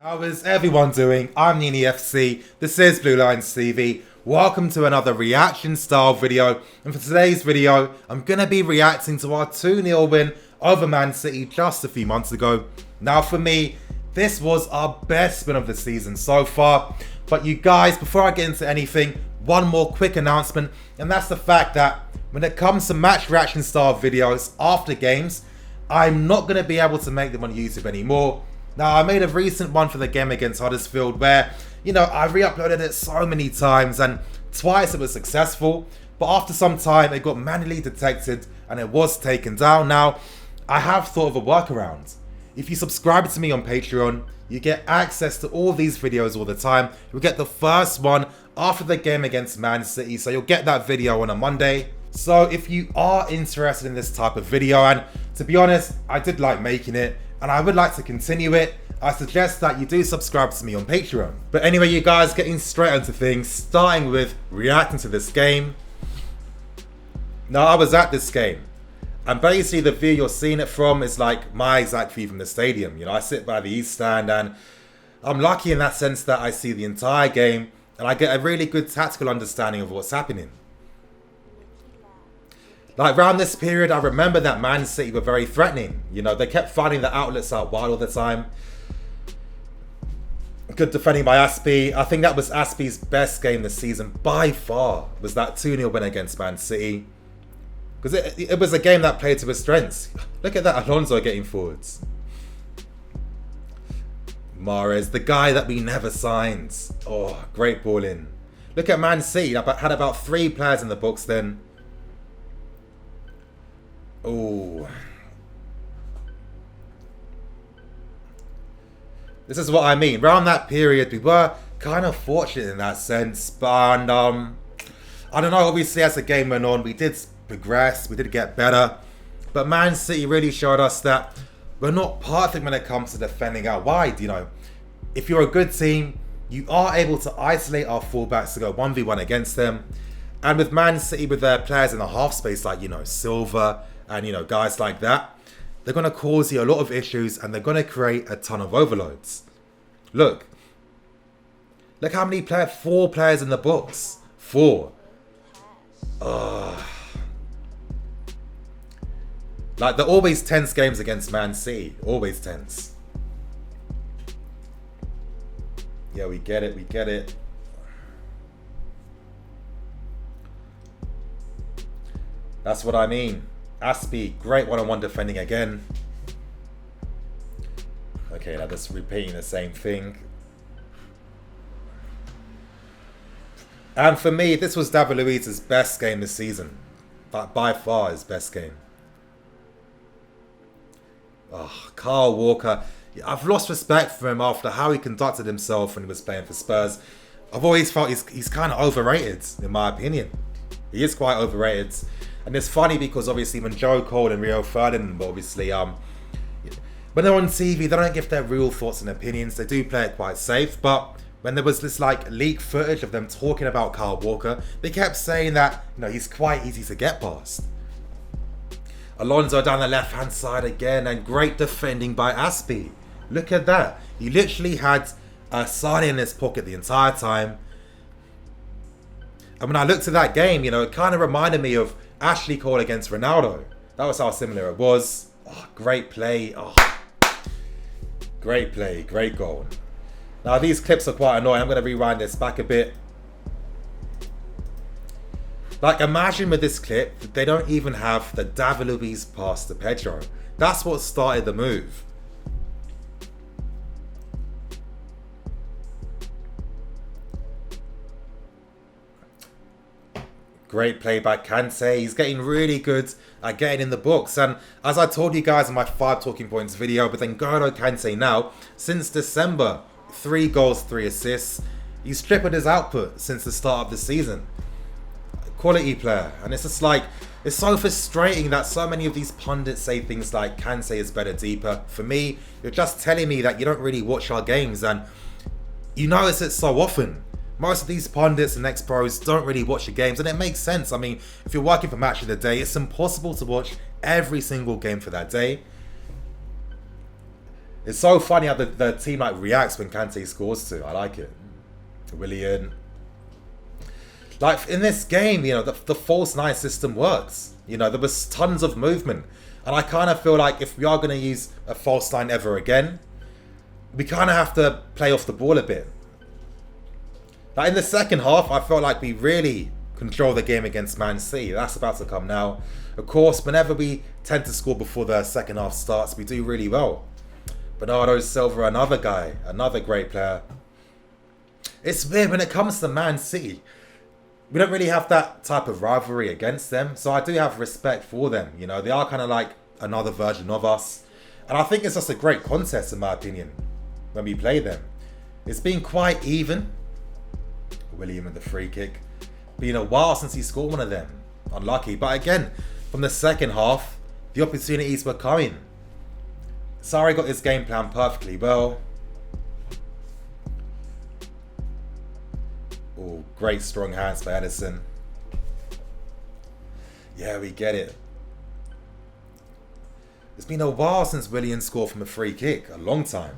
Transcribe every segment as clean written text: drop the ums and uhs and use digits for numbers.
How is everyone doing? I'm Nini FC, this is Blue Lions TV. Welcome to another reaction style video, and for today's video, I'm going to be reacting to our 2-0 win over Man City just a few months ago. Now for me, this was our best win of the season so far, but you guys, before I get into anything, one more quick announcement, and that's the fact that when it comes to match reaction style videos after games, I'm not going to be able to make them on YouTube anymore. Now, I made a recent one for the game against Huddersfield where, I re-uploaded it so many times and twice it was successful, but after some time it got manually detected and it was taken down. Now, I have thought of a workaround. If you subscribe to me on Patreon, you get access to all these videos all the time. You'll get the first one after the game against Man City, so you'll get that video on a Monday. So if you are interested in this type of video, and to be honest, I did like making it, and I would like to continue it, I suggest that you do subscribe to me on Patreon. But anyway, you guys, getting straight into things, starting with reacting to this game. Now, I was at this game, and basically the view you're seeing it from is like my exact view from the stadium. I sit by the east stand, and I'm lucky in that sense that I see the entire game, and I get a really good tactical understanding of what's happening. Like, around this period, I remember that Man City were very threatening. They kept finding the outlets out wide all the time. Good defending by Aspie. I think that was Aspie's best game this season by far, was that 2-0 win against Man City. Because it was a game that played to his strengths. Look at that, Alonso getting forwards. Mahrez, the guy that we never signed. Oh, great ball in. Look at Man City, had about 3 players in the books then. Oh, this is what I mean. Around that period, we were kind of fortunate in that sense, but I don't know. Obviously, as the game went on, we did progress, we did get better, but Man City really showed us that we're not perfect when it comes to defending out wide. If you're a good team, you are able to isolate our fullbacks to go 1v1 against them, and with Man City, with their players in the half space like Silva and guys like that, they're going to cause you a lot of issues and they're going to create a ton of overloads. Look how many players, 4 players in the box. 4. Like, they're always tense games against Man City. Always tense. Yeah, we get it. That's what I mean. Aspie, great one-on-one defending again. Okay, now just repeating the same thing. And for me, this was David Luiz's best game this season. By far his best game. Oh, Kyle Walker. I've lost respect for him after how he conducted himself when he was playing for Spurs. I've always felt he's kind of overrated, in my opinion. He is quite overrated. And it's funny because obviously when Joe Cole and Rio Ferdinand, obviously, when they're on TV, they don't give their real thoughts and opinions. They do play it quite safe. But when there was this leaked footage of them talking about Kyle Walker, they kept saying that he's quite easy to get past. Alonso down the left-hand side again, and great defending by Aspie. Look at that. He literally had Sane in his pocket the entire time. And when I looked at that game, it kind of reminded me of Ashley Cole against Ronaldo. That was how similar it was. Oh, great play. Oh, great play. Great goal. Now, these clips are quite annoying. I'm going to rewind this back a bit. Like, imagine with this clip, they don't even have the David Luiz pass to Pedro. That's what started the move. Great play by Kante. He's getting really good at getting in the books. And as I told you guys in my 5 talking points video, but then N'Golo Kante now, since December, 3 goals, 3 assists. He's tripled his output since the start of the season. Quality player. And it's just like, it's so frustrating that so many of these pundits say things like Kante is better deeper. For me, you're just telling me that you don't really watch our games, and you notice it so often. Most of these pundits and ex-pros don't really watch the games, and it makes sense. I mean, if you're working for Match of the Day, it's impossible to watch every single game for that day. It's so funny how the team like reacts when Kante scores too. I like it. Willian. Like in this game, you know, the false nine system works. You know, there was tons of movement. And I kind of feel like if we are going to use a false nine ever again, we kind of have to play off the ball a bit. Like in the second half, I felt like we really controlled the game against Man City. That's about to come now. Of course, whenever we tend to score before the second half starts, we do really well. Bernardo Silva, another guy, another great player. It's weird when it comes to Man City. We don't really have that type of rivalry against them. So I do have respect for them. You know, they are kind of like another version of us. And I think it's just a great contest, in my opinion, when we play them. It's been quite even. William with the free kick. Been a while since he scored one of them. Unlucky. But again, from the second half, the opportunities were coming. Sarri got his game plan perfectly well. Oh, great strong hands by Edison. Yeah, we get it. It's been a while since Willian scored from a free kick. A long time.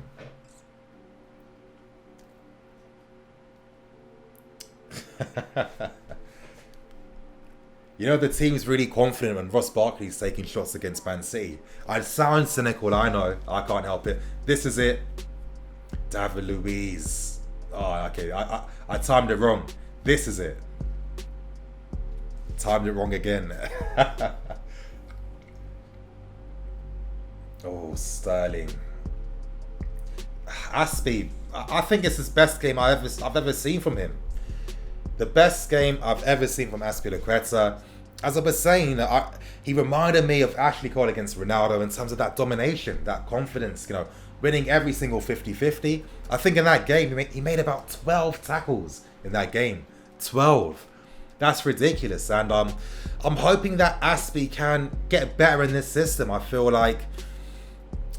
You know, the team's really confident when Ross Barkley's taking shots against Man City. I sound cynical, I know. I can't help it. This is it. David Luiz. Oh, okay. I timed it wrong. This is it. Timed it wrong again. Oh, Sterling. Aspie. I think it's his best game I've ever seen from him. The best game I've ever seen from Azpilicueta. As I was saying, he reminded me of Ashley Cole against Ronaldo in terms of that domination, that confidence, you know, winning every single 50-50. I think in that game, he made about 12 tackles in that game. 12. That's ridiculous. And I'm hoping that Aspie can get better in this system. I feel like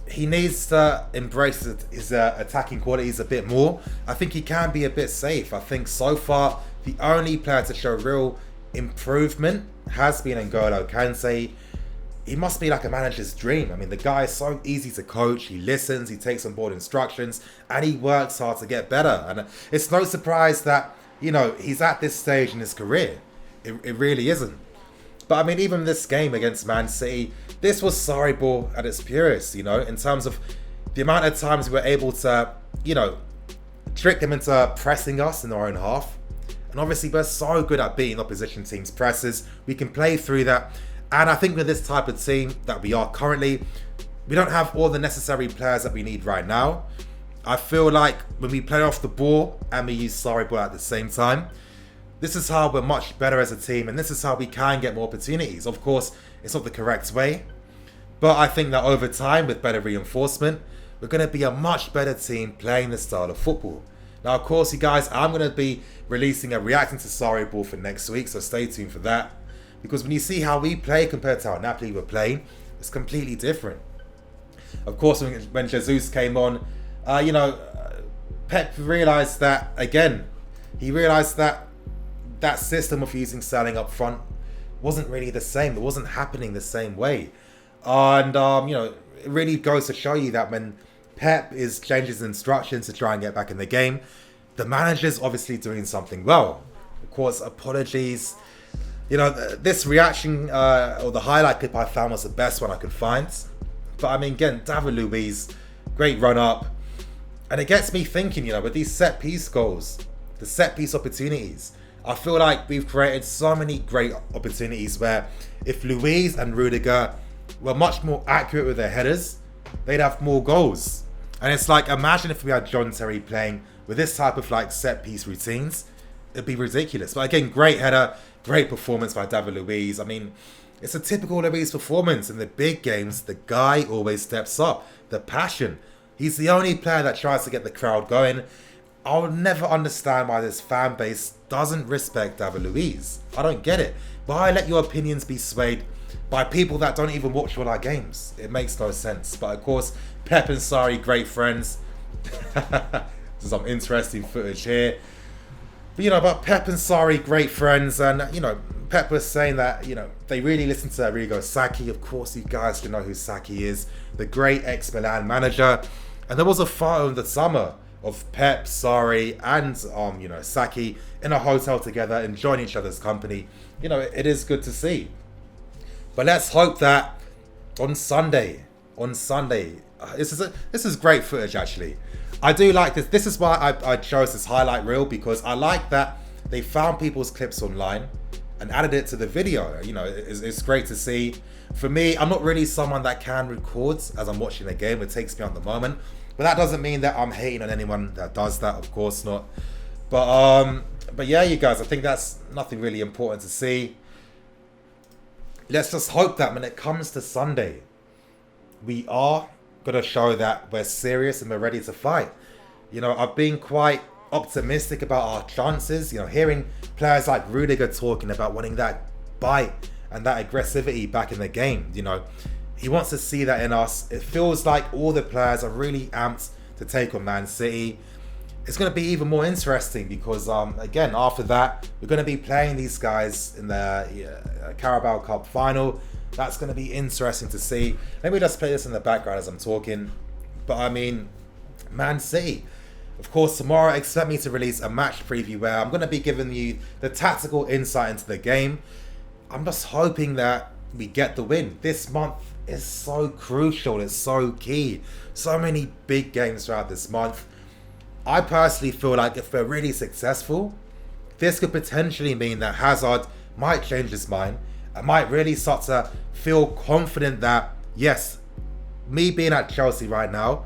he needs to embrace his attacking qualities a bit more. I think he can be a bit safe. I think so far, the only player to show real improvement has been N'Golo Kante. He must be like a manager's dream. I mean, the guy is so easy to coach. He listens, he takes on board instructions, and he works hard to get better. And it's no surprise that, you know, he's at this stage in his career. It really isn't. But I mean, even this game against Man City, this was Sarri ball at its purest, you know, in terms of the amount of times we were able to, you know, trick them into pressing us in their own half. And obviously, we're so good at beating opposition teams' presses. We can play through that. And I think with this type of team that we are currently, we don't have all the necessary players that we need right now. I feel like when we play off the ball and we use Sarri ball at the same time, this is how we're much better as a team. And this is how we can get more opportunities. Of course, it's not the correct way. But I think that over time, with better reinforcement, we're going to be a much better team playing this style of football. Now, of course, you guys, I'm going to be releasing a reacting to Sarri ball for next week, so stay tuned for that. Because when you see how we play compared to how Napoli were playing, it's completely different. Of course, when Jesus came on, Pep realised that, again, he realised that that system of using Sterling up front wasn't really the same. It wasn't happening the same way. And, it really goes to show you that when Pep is changing his instructions to try and get back in the game, the manager's obviously doing something well. Of course, apologies. You know, this reaction or the highlight clip I found was the best one I could find. But I mean, again, David Luiz, great run up. And it gets me thinking, you know, with these set piece goals, the set piece opportunities, I feel like we've created so many great opportunities where if Luiz and Rudiger were much more accurate with their headers, they'd have more goals. And it's like, imagine if we had John Terry playing with this type of like set piece routines. It'd be ridiculous. But again, great header, great performance by David Luiz. I mean, it's a typical Luiz performance. In the big games, the guy always steps up. The passion. He's the only player that tries to get the crowd going. I'll never understand why this fan base doesn't respect David Luiz. I don't get it. Why let your opinions be swayed by people that don't even watch all our games? It makes no sense. But of course, Pep and Sarri, great friends. Some interesting footage here. But, but Pep and Sarri, great friends. And, Pep was saying that, they really listen to Arrigo Sacchi. Of course, you guys should know who Sacchi is. The great ex-Milan manager. And there was a photo in the summer of Pep, Sarri, and Saki in a hotel together, enjoying each other's company. It is good to see. But let's hope that on Sunday, this is great footage actually. I do like this. This is why I chose this highlight reel, because I like that they found people's clips online and added it to the video. It's great to see. For me, I'm not really someone that can record as I'm watching the game. It takes me out the moment. But that doesn't mean that I'm hating on anyone that does that, of course not. But yeah, you guys, I think that's nothing really important to see. Let's just hope that when it comes to Sunday, we are going to show that we're serious and we're ready to fight. I've been quite optimistic about our chances. Hearing players like Rudiger talking about wanting that bite and that aggressivity back in the game. He wants to see that in us. It feels like all the players are really amped to take on Man City. It's going to be even more interesting because, again, after that, we're going to be playing these guys in the Carabao Cup final. That's going to be interesting to see. Let me just play this in the background as I'm talking. But I mean, Man City. Of course, tomorrow, expect me to release a match preview where I'm going to be giving you the tactical insight into the game. I'm just hoping that we get the win. This month is so crucial. It's so key. So many big games throughout this month. I personally feel like if we're really successful, this could potentially mean that Hazard might change his mind. I might really start to feel confident that, yes, me being at Chelsea right now,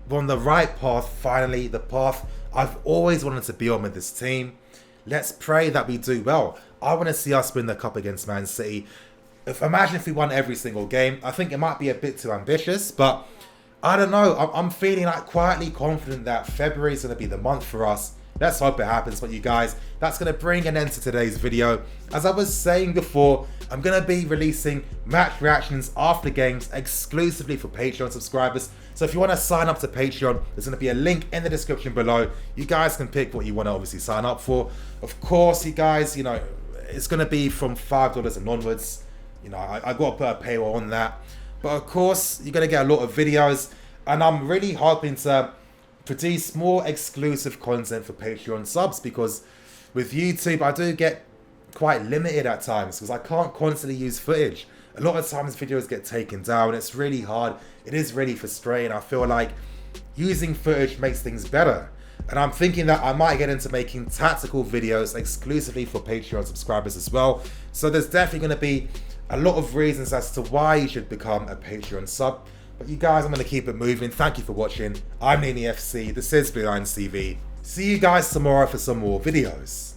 we're on the right path, finally, the path I've always wanted to be on with this team. Let's pray that we do well. I want to see us win the cup against Man City. Imagine if we won every single game. I think it might be a bit too ambitious, but I don't know. I'm feeling like quietly confident that February is going to be the month for us. Let's hope it happens. But you guys, that's going to bring an end to today's video. As I was saying before, I'm going to be releasing match reactions after games exclusively for Patreon subscribers. So if you want to sign up to Patreon, there's going to be a link in the description below. You guys can pick what you want to obviously sign up for. Of course, you guys, it's going to be from $5 and onwards. I got to put a paywall on that. But of course, you're going to get a lot of videos. And I'm really hoping to produce more exclusive content for Patreon subs, because with YouTube, I do get quite limited at times because I can't constantly use footage. A lot of times videos get taken down. It's really hard. It is really frustrating. I feel like using footage makes things better. And I'm thinking that I might get into making tactical videos exclusively for Patreon subscribers as well. So there's definitely going to be a lot of reasons as to why you should become a Patreon sub. But you guys, I'm going to keep it moving. Thank you for watching. I'm Nini FC. This is Blue Lions TV. See you guys tomorrow for some more videos.